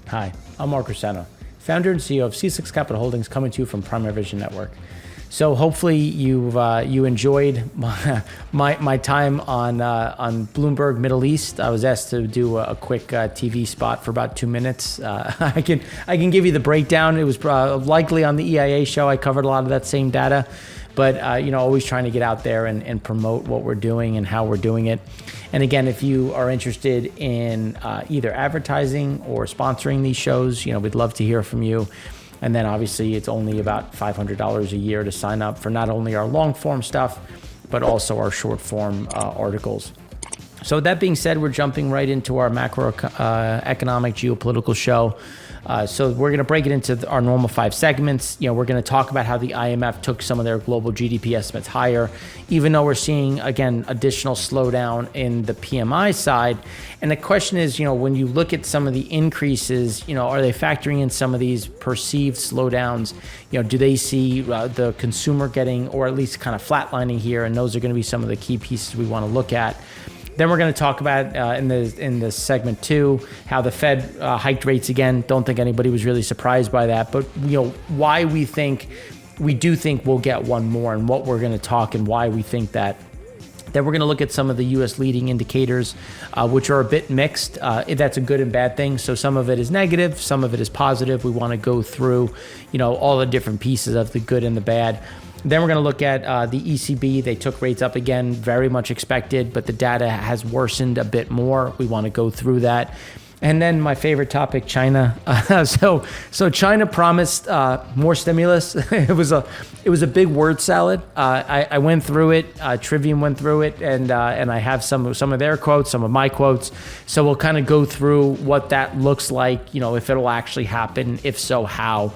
Hi, I'm Mark Rossano, founder and CEO of C6 Capital Holdings, coming to you from Primary Vision Network. So hopefully you enjoyed my time on Bloomberg Middle East. I was asked to do a quick TV spot for about 2 minutes. I can give you the breakdown. It was likely on the EIA show. I covered a lot of that same data, but always trying to get out there and promote what we're doing and how we're doing it. And again, if you are interested in either advertising or sponsoring these shows, we'd love to hear from you. And then obviously it's only about $500 a year to sign up for not only our long form stuff, but also our short form articles. So with that being said, we're jumping right into our macroeconomic geopolitical show. So we're going to break it into our normal 5 segments. We're going to talk about how the IMF took some of their global GDP estimates higher, even though we're seeing, again, additional slowdown in the PMI side. And the question is, when you look at some of the increases, are they factoring in some of these perceived slowdowns? Do they see the consumer getting, or at least kind of flatlining here? And those are going to be some of the key pieces we want to look at. Then we're going to talk about in the segment 2 how the Fed hiked rates again. Don't think anybody was really surprised by that, but why we do think we'll get one more, and what we're going to talk and why we think that. Then we're going to look at some of the U.S. leading indicators, which are a bit mixed. That's a good and bad thing. So some of it is negative, some of it is positive. We want to go through, all the different pieces of the good and the bad. Then we're going to look at the ECB. They took rates up again, very much expected, but the data has worsened a bit more. We want to go through that. And then my favorite topic, China. So China promised more stimulus. It was a big word salad. I went through it. Trivium went through it, and I have some of their quotes, some of my quotes. So we'll kind of go through what that looks like. If it'll actually happen. If so, how.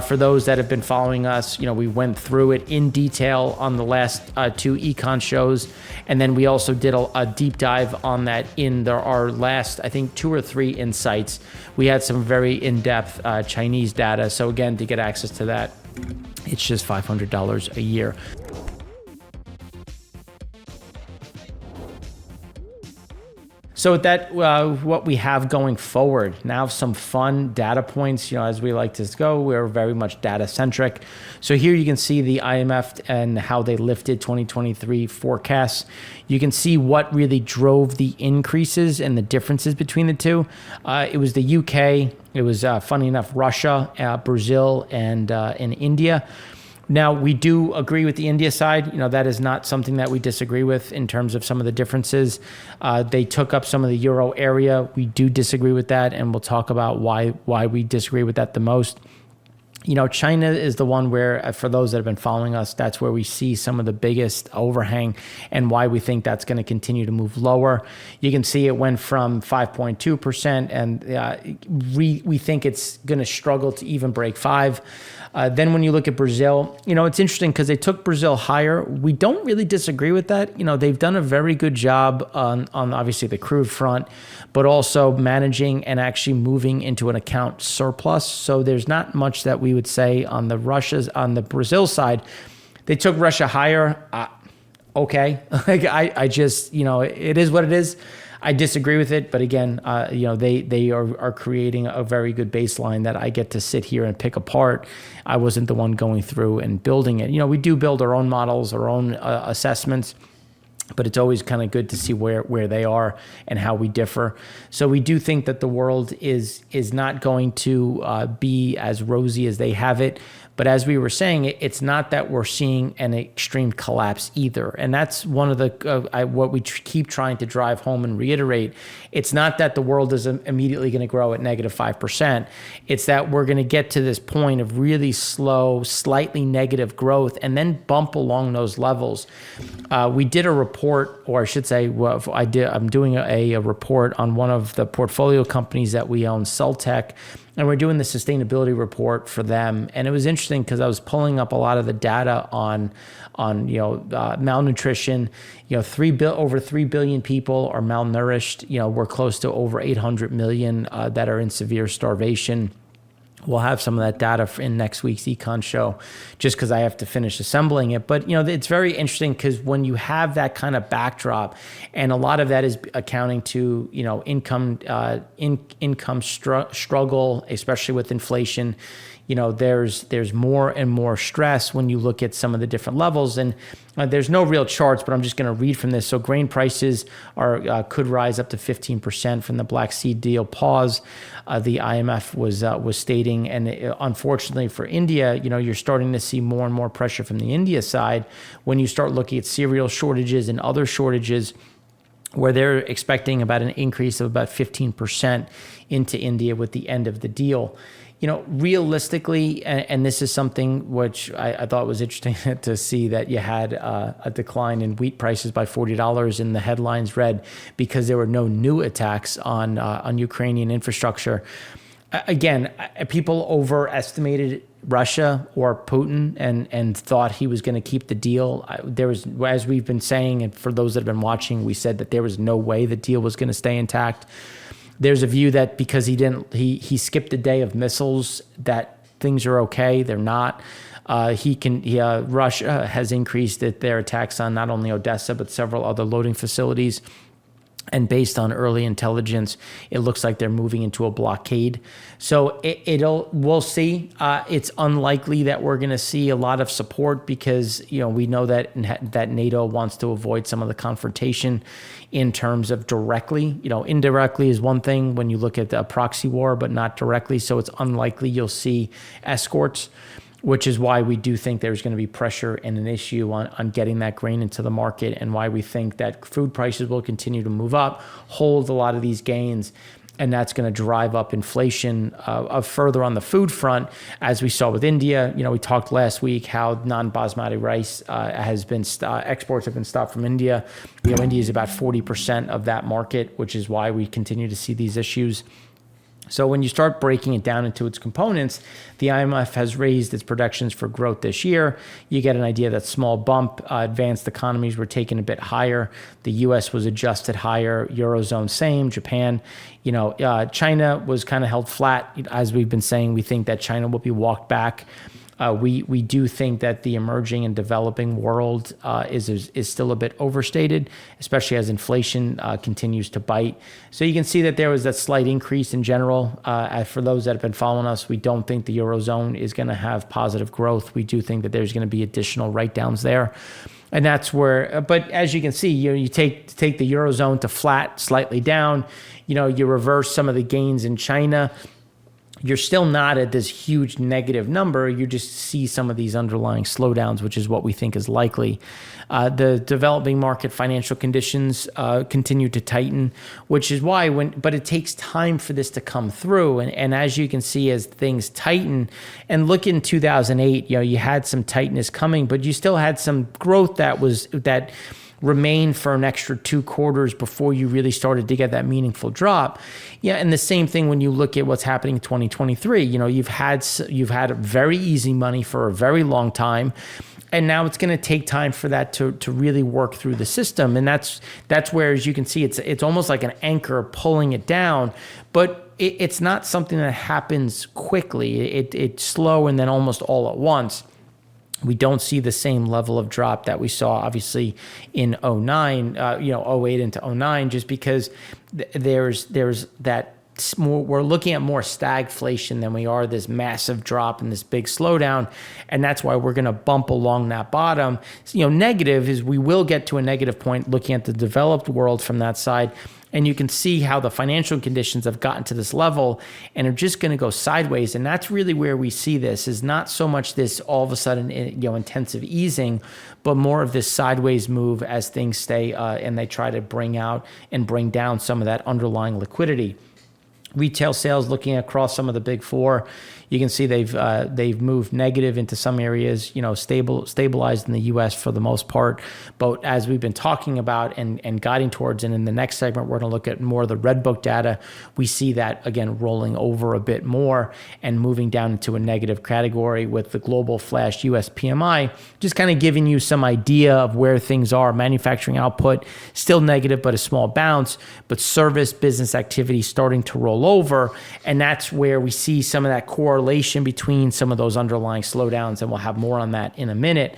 For those that have been following us, we went through it in detail on the last 2 econ shows. And then we also did a deep dive on that in our last, I think, 2 or 3 insights. We had some very in-depth Chinese data. So again, to get access to that, it's just $500 a year. So with that, what we have going forward, now some fun data points, as we like to go, we're very much data centric. So here you can see the IMF and how they lifted 2023 forecasts. You can see what really drove the increases and the differences between the two. It was the UK, it was funny enough, Russia, Brazil, and India. Now, we do agree with the India side. That is not something that we disagree with in terms of some of the differences. They took up some of the euro area. We do disagree with that, and we'll talk about why we disagree with that the most. China is the one where, for those that have been following us, that's where we see some of the biggest overhang and why we think that's going to continue to move lower. You can see it went from 5.2%, and we think it's going to struggle to even break 5%. Then when you look at Brazil, it's interesting because they took Brazil higher. We don't really disagree with that. They've done a very good job on obviously the crude front, but also managing and actually moving into an account surplus. So there's not much that we would say on the Brazil side. They took Russia higher. Okay. I just, it is what it is. I disagree with it, but again, they are creating a very good baseline that I get to sit here and pick apart. I wasn't the one going through and building it. We do build our own models, our own assessments, but it's always kind of good to see where they are and how we differ. So we do think that the world is not going to be as rosy as they have it. But as we were saying, it's not that we're seeing an extreme collapse either. And that's one of the what we keep trying to drive home and reiterate. It's not that the world is immediately going to grow at -5%. It's that we're going to get to this point of really slow, slightly negative growth and then bump along those levels. We did a report, or I should say, I'm doing a report on one of the portfolio companies that we own, Celtech. And we're doing the sustainability report for them. And it was interesting because I was pulling up a lot of the data on malnutrition. Over 3 billion people are malnourished. We're close to over 800 million that are in severe starvation. We'll have some of that data in next week's econ show, just because I have to finish assembling it. But it's very interesting because when you have that kind of backdrop, and a lot of that is accounting to income struggle, especially with inflation. There's more and more stress when you look at some of the different levels, and there's no real charts, but I'm just going to read from this. So grain prices could rise up to 15% from the Black Sea deal pause. The IMF was stating, and unfortunately for India, you're starting to see more and more pressure from the India side when you start looking at cereal shortages and other shortages, where they're expecting about an increase of about 15% into India with the end of the deal. Realistically, and this is something which I thought was interesting to see, that you had a decline in wheat prices by $40, and the headlines read because there were no new attacks on Ukrainian infrastructure. Again, people overestimated Russia or Putin and thought he was going to keep the deal. There was, as we've been saying, and for those that have been watching, we said that there was no way the deal was going to stay intact. There's a view that because he skipped a day of missiles, that things are okay. They're not. Russia has increased their attacks on not only Odessa but several other loading facilities. And based on early intelligence, it looks like they're moving into a blockade. So we'll see. It's unlikely that we're going to see a lot of support because we know that NATO wants to avoid some of the confrontation in terms of directly. Indirectly is one thing when you look at the proxy war, but not directly. So it's unlikely you'll see escorts, which is why we do think there's going to be pressure and an issue on getting that grain into the market, and why we think that food prices will continue to move up, hold a lot of these gains, and that's going to drive up inflation further on the food front, as we saw with India. We talked last week how non-basmati rice has been exports have been stopped from India. India is about 40% of that market, which is why we continue to see these issues. So when you start breaking it down into its components, the IMF has raised its projections for growth this year. You get an idea that small bump. Advanced economies were taken a bit higher. The U.S. was adjusted higher. Eurozone same. Japan. China was kind of held flat. As we've been saying, we think that China will be walked back. We do think that the emerging and developing world is still a bit overstated, especially as inflation continues to bite. So you can see that there was that slight increase in general. For those that have been following us, we don't think the Eurozone is going to have positive growth. We do think that there's going to be additional write-downs there. And that's where, but as you can see, you take the Eurozone to flat, slightly down, you reverse some of the gains in China. You're still not at this huge negative number. You just see some of these underlying slowdowns, which is what we think is likely. The developing market financial conditions continue to tighten, which is why but it takes time for this to come through. And as you can see, as things tighten, and look in 2008, you had some tightness coming, but you still had some growth that remain for an extra 2 quarters before you really started to get that meaningful drop. Yeah, and the same thing when you look at what's happening in 2023. You've had very easy money for a very long time, and now it's going to take time for that to really work through the system. And that's where, as you can see, it's almost like an anchor pulling it down, but it's not something that happens quickly. It's slow and then almost all at once. We don't see the same level of drop that we saw, obviously, in 09, 08 into 09, just because there's that more, we're looking at more stagflation than we are this massive drop and this big slowdown. And that's why we're going to bump along that bottom. Negative is we will get to a negative point looking at the developed world from that side. And you can see how the financial conditions have gotten to this level and are just going to go sideways. And that's really where we see this, is not so much this all of a sudden, intensive easing, but more of this sideways move as things stay and they try to bring out and bring down some of that underlying liquidity. Retail sales, looking across some of the big four, you can see they've moved negative into some areas, stabilized in the U.S. for the most part. But as we've been talking about and guiding towards, and in the next segment, we're going to look at more of the Red Book data. We see that, again, rolling over a bit more and moving down into a negative category with the global flash U.S. PMI, just kind of giving you some idea of where things are. Manufacturing output, still negative, but a small bounce, but service business activity starting to roll over. And that's where we see some of that core correlation between some of those underlying slowdowns, and we'll have more on that in a minute.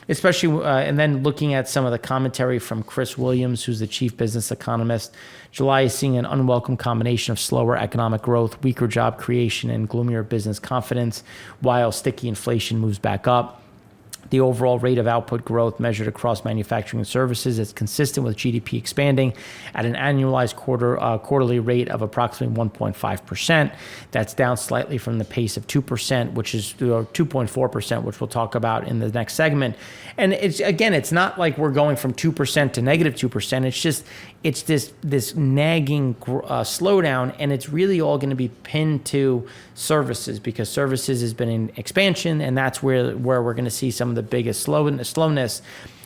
Especially, and then looking at some of the commentary from Chris Williams, who's the chief business economist. July is seeing an unwelcome combination of slower economic growth, weaker job creation, and gloomier business confidence, while sticky inflation moves back up. The overall rate of output growth measured across manufacturing and services is consistent with GDP expanding at an annualized quarterly rate of approximately 1.5%. That's down slightly from the pace of 2%, which is 2.4%, which we'll talk about in the next segment. And it's not like we're going from 2% to negative 2%. It's this nagging slowdown, and it's really all going to be pinned to services, because services has been in expansion, and that's where we're going to see some of the biggest slowness.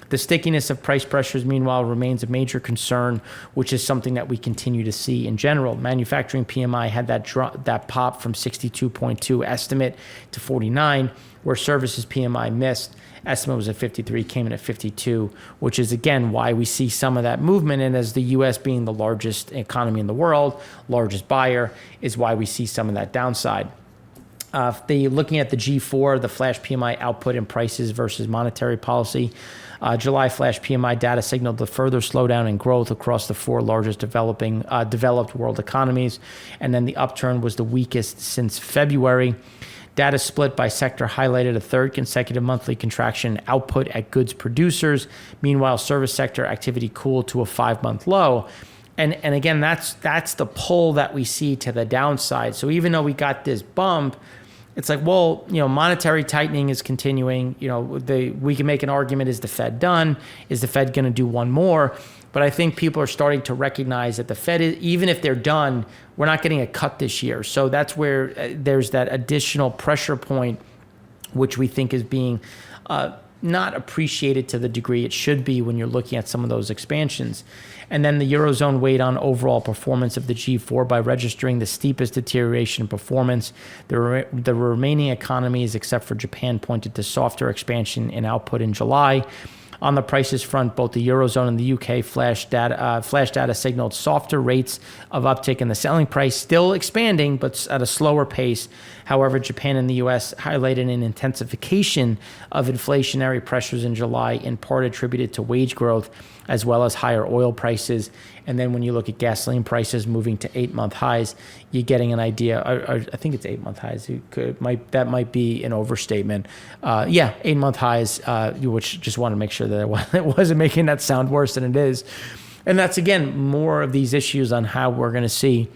The stickiness of price pressures, meanwhile, remains a major concern, which is something that we continue to see in general. Manufacturing PMI had that pop from 62.2 estimate to 49, where services PMI missed. Estimate was at 53, came in at 52, which is, again, why we see some of that movement. And as the U.S. being the largest economy in the world, largest buyer, is why we see some of that downside. Looking at the G4, the flash PMI output and prices versus monetary policy, July flash PMI data signaled the further slowdown in growth across the four largest developed world economies, and then the upturn was the weakest since February. Data split by sector highlighted a third consecutive monthly contraction in output at goods producers. Meanwhile, service sector activity cooled to a 5-month low. And again, that's the pull that we see to the downside. So even though we got this bump, it's like, well, monetary tightening is continuing. We can make an argument, is the Fed done? Is the Fed going to do one more? But I think people are starting to recognize that the Fed, even if they're done, we're not getting a cut this year. So that's where there's that additional pressure point, which we think is being not appreciated to the degree it should be when you're looking at some of those expansions. And then the Eurozone weighed on overall performance of the G4 by registering the steepest deterioration in performance. The remaining economies, except for Japan, pointed to softer expansion in output in July. On the prices front, both the Eurozone and the UK flash data signaled softer rates of uptick in the selling price, still expanding, but at a slower pace. However, Japan and the US highlighted an intensification of inflationary pressures in July, in part attributed to wage growth as well as higher oil prices. And then when you look at gasoline prices moving to 8-month highs, you're getting an idea. I think it's 8-month highs. That might be an overstatement. 8-month highs, which just want to make sure that it wasn't making that sound worse than it is. And that's, again, more of these issues on how we're going to see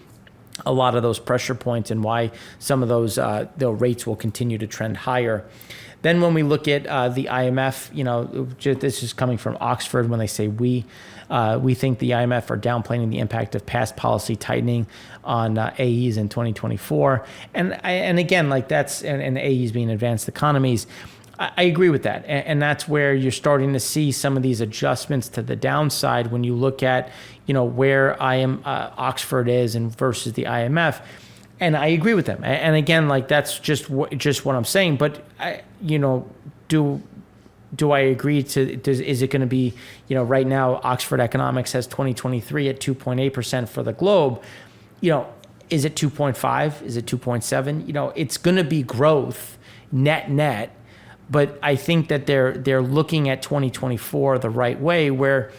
a lot of those pressure points and why some of those the rates will continue to trend higher. Then when we look at the IMF, this is coming from Oxford when they say we think the IMF are downplaying the impact of past policy tightening on AEs in 2024. And again, like that's, and AEs being advanced economies, I agree with that. And that's where you're starting to see some of these adjustments to the downside when you look at, where Oxford is and versus the IMF. And I agree with them. And again, like that's just what I'm saying. But do I agree is it going to be, right now Oxford Economics has 2023 at 2.8% for the globe. Is it 2.5? Is it 2.7? It's going to be growth net. But I think that they're looking at 2024 the right way, where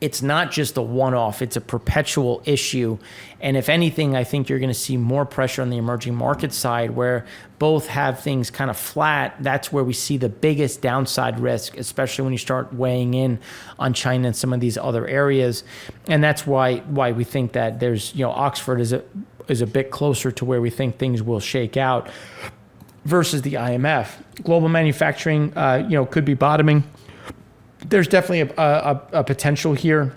it's not just a one-off, it's a perpetual issue. And if anything, I think you're going to see more pressure on the emerging market side, where both have things kind of flat. That's where we see the biggest downside risk, especially when you start weighing in on China and some of these other areas. And that's why we think that there's, Oxford is a bit closer to where we think things will shake out versus the IMF. Global manufacturing, could be bottoming. There's definitely a potential here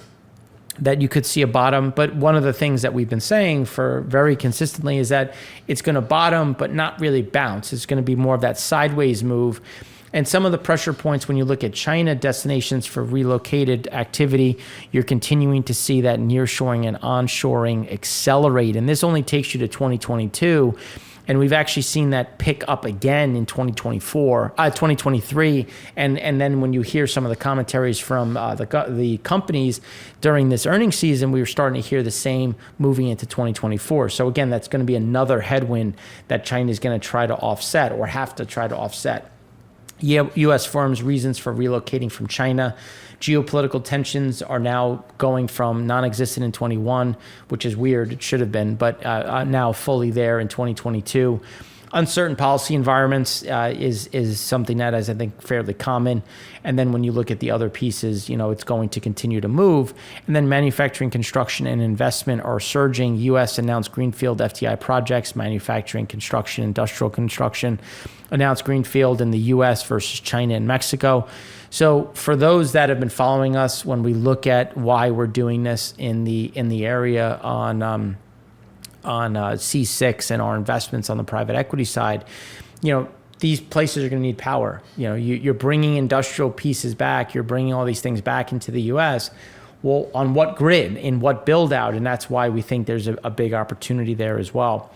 that you could see a bottom. But one of the things that we've been saying for very consistently is that it's going to bottom, but not really bounce. It's going to be more of that sideways move. And some of the pressure points, when you look at China destinations for relocated activity, you're continuing to see that nearshoring and onshoring accelerate. And this only takes you to 2022. And we've actually seen that pick up again in 2023. And then when you hear some of the commentaries from the companies during this earnings season, we were starting to hear the same moving into 2024. So again, that's going to be another headwind that China is going to try to offset or have to try to offset. U.S. firms' reasons for relocating from China. Geopolitical tensions are now going from non-existent in 21, which is weird. It should have been, but now fully there in 2022. Uncertain policy environments is something that is, I think, fairly common. And then when you look at the other pieces, it's going to continue to move. And then manufacturing, construction, and investment are surging. U.S. announced greenfield FDI projects, manufacturing, construction, industrial construction, announced greenfield in the U.S. versus China and Mexico. So for those that have been following us, when we look at why we're doing this in the area on C6 and our investments on the private equity side, these places are going to need power. You're bringing industrial pieces back. You're bringing all these things back into the U.S. Well, on what grid, in what build out? And that's why we think there's a big opportunity there as well.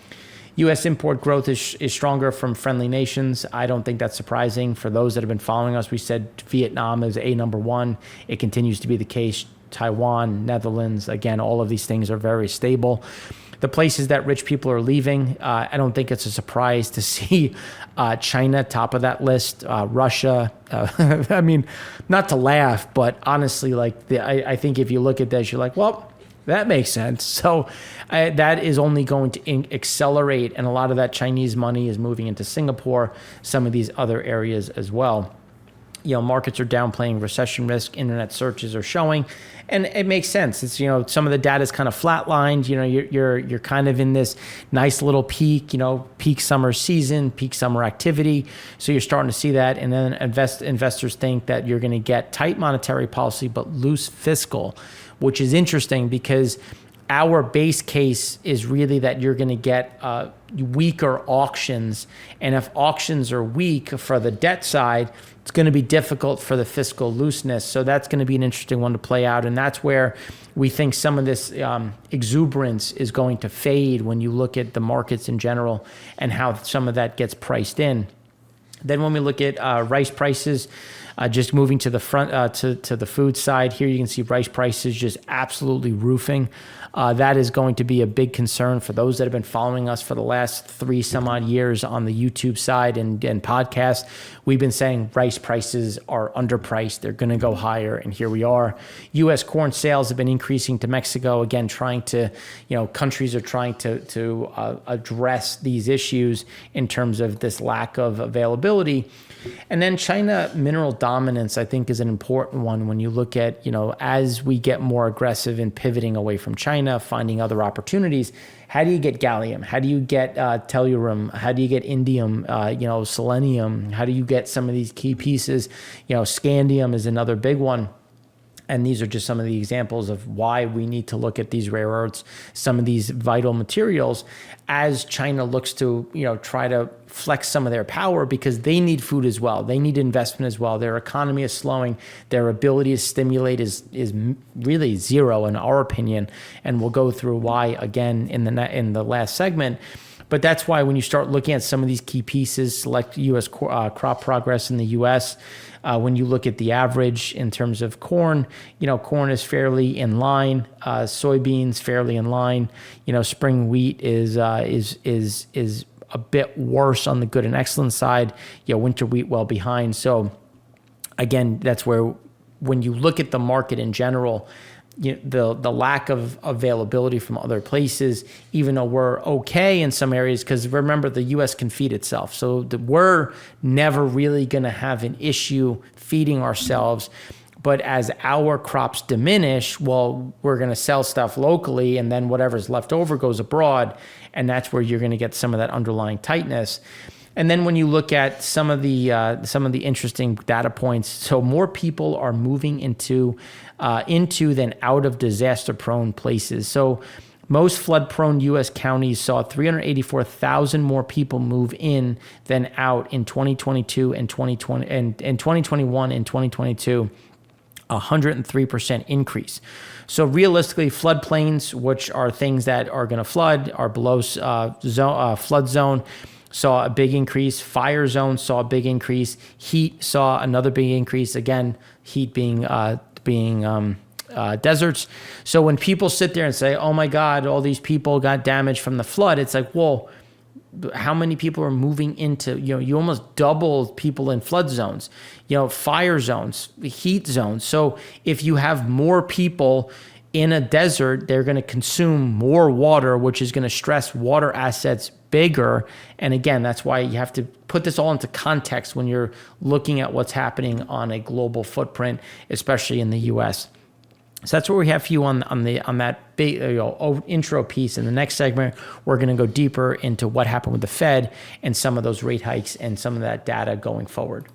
U.S. import growth is stronger from friendly nations. I don't think that's surprising. For those that have been following us, we said Vietnam is number one. It continues to be the case. Taiwan, Netherlands, again, all of these things are very stable. The places that rich people are leaving, I don't think it's a surprise to see China top of that list, Russia. I mean, not to laugh, but honestly, I think if you look at this, you're like, well, that makes sense. So that is only going to accelerate, and a lot of that Chinese money is moving into Singapore, some of these other areas as well. Markets are downplaying recession risk. Internet searches are showing, and it makes sense. It's some of the data is kind of flatlined. You're kind of in this nice little peak. Peak summer season, peak summer activity. So you're starting to see that, and then investors think that you're going to get tight monetary policy but loose fiscal, which is interesting because our base case is really that you're going to get weaker auctions. And if auctions are weak for the debt side, it's going to be difficult for the fiscal looseness. So that's going to be an interesting one to play out. And that's where we think some of this exuberance is going to fade when you look at the markets in general and how some of that gets priced in. Then when we look at rice prices, just moving to the front to the food side here, you can see rice prices just absolutely roofing. That is going to be a big concern for those that have been following us for the last 3 some odd years on the YouTube side and podcast. We've been saying rice prices are underpriced. They're going to go higher, and here we are. U.S. corn sales have been increasing to Mexico. Again, trying to, countries are trying to address these issues in terms of this lack of availability. And then China mineral dominance, I think, is an important one when you look at, as we get more aggressive in pivoting away from China, finding other opportunities. How do you get gallium? How do you get tellurium? How do you get indium, selenium? How do you get some of these key pieces? Scandium is another big one. And these are just some of the examples of why we need to look at these rare earths, some of these vital materials, as China looks to, try to flex some of their power because they need food as well. They need investment as well. Their economy is slowing. Their ability to stimulate is really zero in our opinion. And we'll go through why again in the last segment. But that's why when you start looking at some of these key pieces, select U.S. crop progress in the U.S., when you look at the average in terms of corn, corn is fairly in line, soybeans fairly in line. Spring wheat is a bit worse on the good and excellent side. Winter wheat well behind. So again, that's where when you look at the market in general, the lack of availability from other places, even though we're okay in some areas, because remember, the U.S. can feed itself. So we're never really going to have an issue feeding ourselves. But as our crops diminish, well, we're going to sell stuff locally, and then whatever's left over goes abroad. And that's where you're going to get some of that underlying tightness. And then when you look at some of the interesting data points, so more people are moving into than out of disaster-prone places. So most flood-prone U.S. counties saw 384,000 more people move in than out in 2022 and 2020 and in 2021 and 2022. 103% increase. So realistically, floodplains, which are things that are going to flood, are below flood zone, saw a big increase. Fire zones saw a big increase. Heat saw another big increase. Again, heat being deserts. So when people sit there and say, "Oh my God, all these people got damaged from the flood," it's like, well, how many people are moving into, you almost double people in flood zones, fire zones, heat zones. So if you have more people in a desert, they're going to consume more water, which is going to stress water assets bigger. And again, that's why you have to put this all into context when you're looking at what's happening on a global footprint, especially in the US. So that's what we have for you on that intro piece. In the next segment, we're going to go deeper into what happened with the Fed and some of those rate hikes and some of that data going forward.